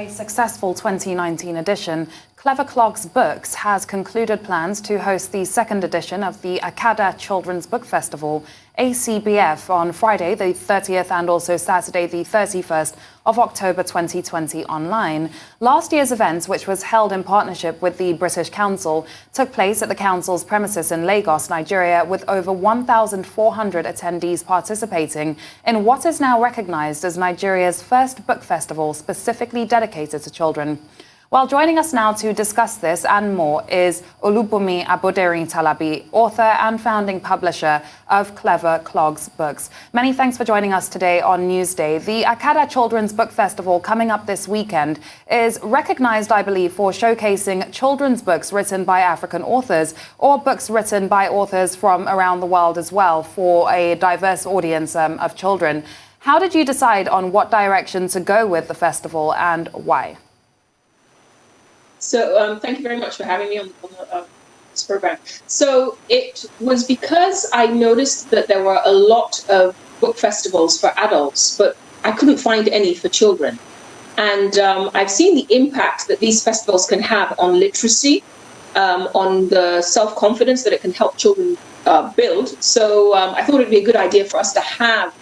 A successful 2019 edition, Clever Clogs Books has concluded plans to host the second edition of the Akada Children's Book Festival, ACBF, on Friday the 30th and also Saturday the 31st of October 2020 online. Last year's event, which was held in partnership with the British Council, took place at the Council's premises in Lagos, Nigeria, with over 1,400 attendees participating in what is now recognized as Nigeria's first book festival specifically dedicated to children. Well, joining us now to discuss this and more is Olubunmi Aboderin-Talabi, author and founding publisher of Clever Clogs Books. Many thanks for joining us today on Newsday. The Akada Children's Book Festival coming up this weekend is recognized, I believe, for showcasing children's books written by African authors or books written by authors from around the world as well for a diverse audience of children. How did you decide on what direction to go with the festival and why? So thank you very much for having me on this program. So it was because I noticed that there were a lot of book festivals for adults, but I couldn't find any for children. And I've seen the impact that these festivals can have on literacy, on the self-confidence that it can help children build. So I thought it'd be a good idea for us to have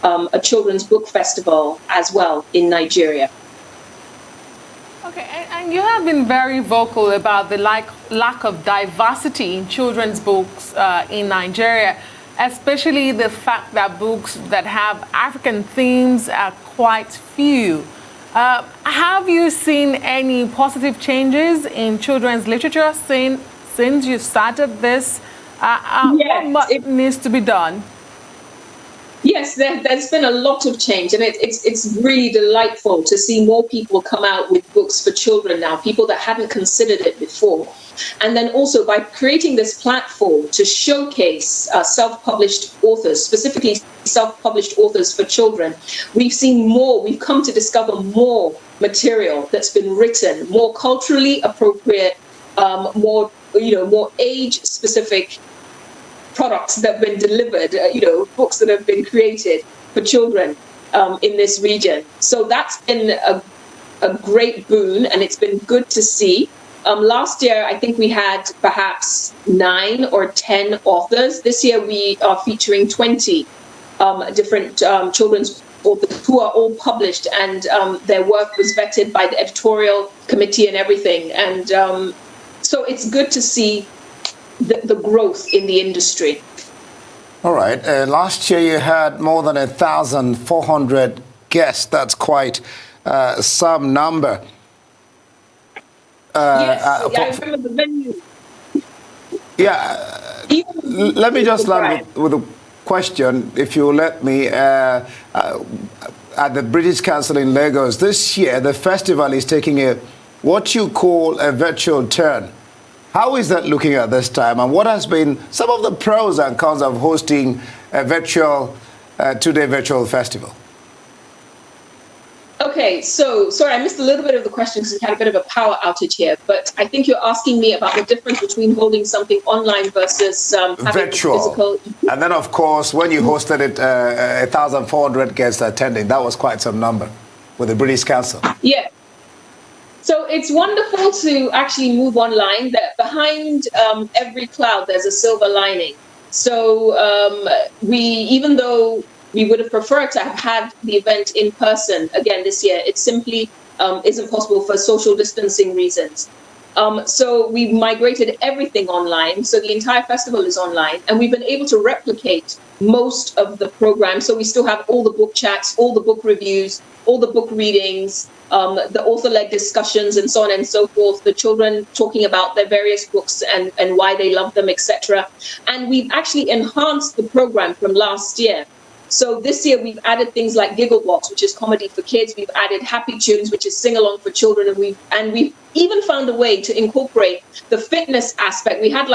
a children's book festival as well in Nigeria. Okay, and you have been very vocal about the lack of diversity in children's books in Nigeria, especially the fact that books that have African themes are quite few. Have you seen any positive changes in children's literature since you started this? Yes, what needs to be done? Yes, there's been a lot of change, and it's really delightful to see more people come out with books for children now, people that hadn't considered it before. And then also by creating this platform to showcase self-published authors, specifically self-published authors for children, we've come to discover more material that's been written, more culturally appropriate, more age-specific products that have been delivered, books that have been created for children in this region. So that's been a great boon, and it's been good to see. Last year, I think we had perhaps 9 or 10 authors. This year, we are featuring 20 different children's authors who are all published, and their work was vetted by the editorial committee and everything. And so it's good to see the growth in the industry. All right. Last year you had more than 1,400 guests. That's quite some number. Yes, I remember the venue. Yeah. Let me just land with a question, if you let me. At the British Council in Lagos this year, the festival is taking what you call a virtual turn. How is that looking at this time, and what has been some of the pros and cons of hosting a virtual, two-day virtual festival? Okay, so sorry, I missed a little bit of the question because we had a bit of a power outage here, but I think you're asking me about the difference between holding something online versus having virtual. Physical. And then, of course, when you hosted it, 1,400 guests attending, that was quite some number with the British Council. Yeah. So it's wonderful to actually move online. That behind every cloud, there's a silver lining. So even though we would have preferred to have had the event in person again this year, it simply isn't possible for social distancing reasons. So we've migrated everything online. So the entire festival is online, and we've been able to replicate most of the program. So we still have all the book chats, all the book reviews, all the book readings, the author-led discussions, and so on and so forth, the children talking about their various books and why they love them, etc. And we've actually enhanced the program from last year. So this year we've added things like Giggle Box, which is comedy for kids. We've added Happy Tunes, which is sing-along for children. And we've even found a way to incorporate the fitness aspect. We had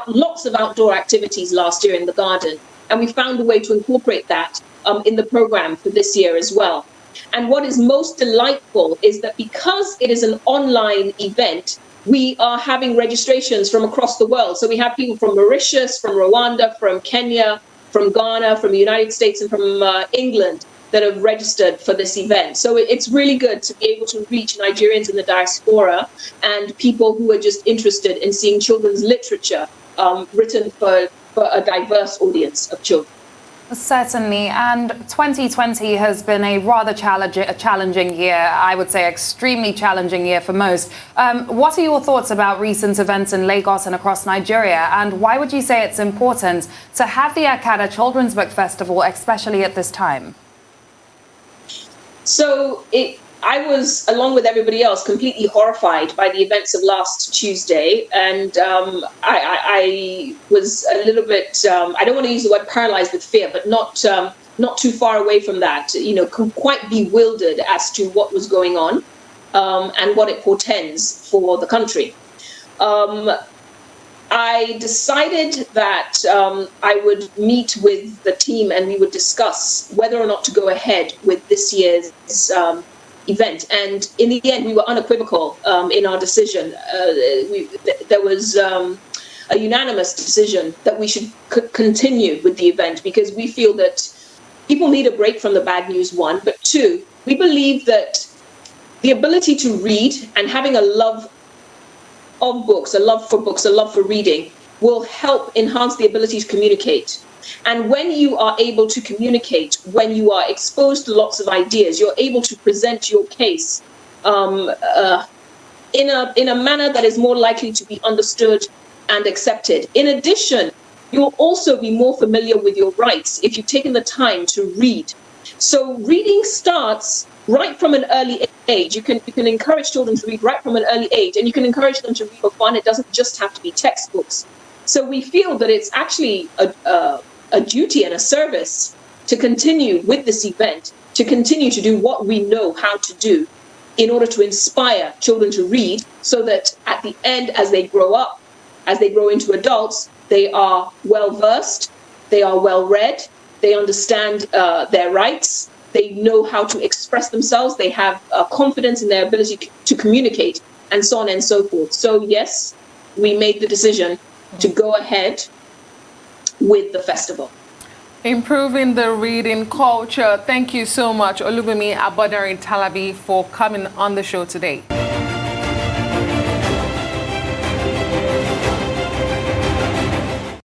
lots of outdoor activities last year in the garden, and we found a way to incorporate that in the program for this year as well. And what is most delightful is that because it is an online event, we are having registrations from across the world. So we have people from Mauritius, from Rwanda, from Kenya, from Ghana, from the United States, and from England. that have registered for this event. So it's really good to be able to reach Nigerians in the diaspora and people who are just interested in seeing children's literature written for a diverse audience of children. Certainly, and 2020 has been a rather challenging year, I would say extremely challenging year for most. What are your thoughts about recent events in Lagos and across Nigeria, and why would you say it's important to have the Akada Children's Book Festival, especially at this time? So I was, along with everybody else, completely horrified by the events of last Tuesday. And I was a little bit, I don't want to use the word paralyzed with fear, but not too far away from that, quite bewildered as to what was going on and what it portends for the country. I decided that I would meet with the team and we would discuss whether or not to go ahead with this year's event. And in the end, we were unequivocal in our decision. There was a unanimous decision that we should continue with the event because we feel that people need a break from the bad news, one, but two, we believe that the ability to read and having a love of books, a love for reading, will help enhance the ability to communicate. And when you are able to communicate, when you are exposed to lots of ideas, you're able to present your case in a manner that is more likely to be understood and accepted. In addition, you'll also be more familiar with your rights if you've taken the time to read. So reading starts right from an early age. You can encourage children to read right from an early age, and you can encourage them to read for fun. It doesn't just have to be textbooks. So we feel that it's actually a duty and a service to continue with this event, to continue to do what we know how to do in order to inspire children to read, so that at the end, as they grow up, as they grow into adults, they are well versed, they are well read, they understand their rights, they know how to express themselves, they have confidence in their ability to communicate, and so on and so forth. So yes, we made the decision to go ahead with the festival. Improving the reading culture. Thank you so much, Olubunmi Abodarin Talabi, for coming on the show today.